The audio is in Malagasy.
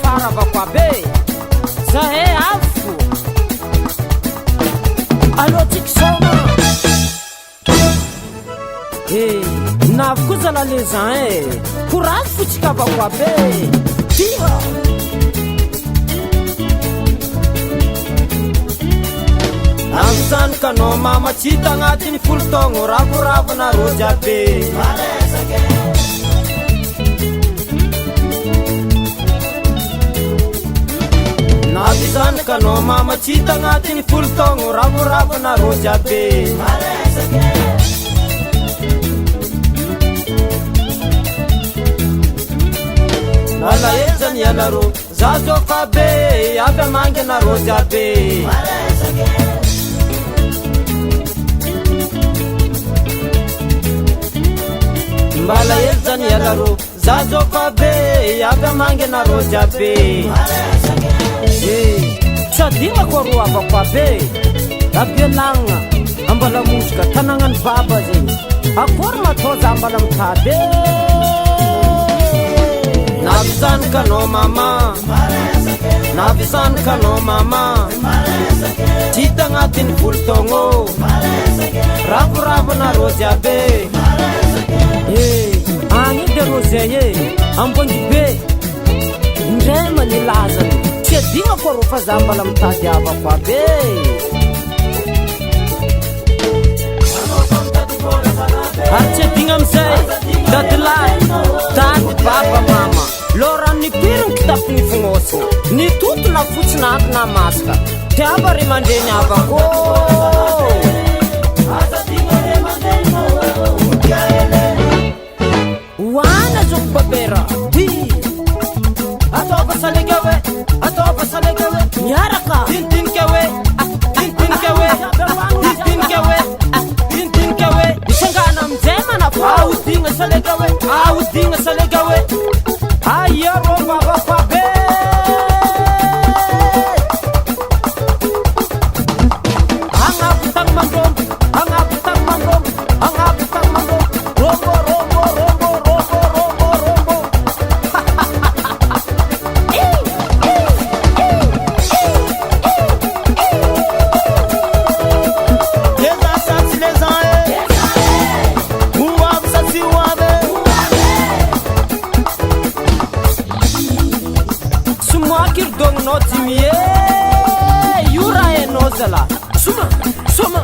faravako abe zahe afo aloatsika soma navy koa zalalezan korano fotsika avako abe tia amizany kanao mama tsy hita agnatiny folotogno ravoravona rozy abe navizany kanao mama tsy hita agnatiny folotogno ravoravona rozy abe alaezany alaro zazoka be avy amangina rozy abe mbala ezany alaro zazoka be avy amangina rozy abe sadina koa ro avako abe abialagna ambala mosika tanagnany baba zegny akory matoza ambala mitady navisany kanao mama navisany kanao mama tita agnatiny volotogno ravoravona rozy abe agny de rozay ambongy be indray manilazany tsy adigna koa ro fa za mbala mitady avako abe ary tsy adigna amizay dadilay dady baba mama lorany nipiriny kitapiny fognosina ny totona fotsina ampina masaka tiava ry mandreny avako oana zoko babera atova saleka we atova saleka we miaraka tintinika we tintinika we tintinika we tintinika we misangana amizay manafa aodigna saleka we aodigna saleka we aya ro vavako abe agnaby tagny mandrombo agnaby tagny mandrombo agnaby tagny mandrombo rombo rombo rombo rombo rombo rombo lezasatsy lezan oavy satsy oavy somoaky ry dogninao dimy io raha hainao zala soma soma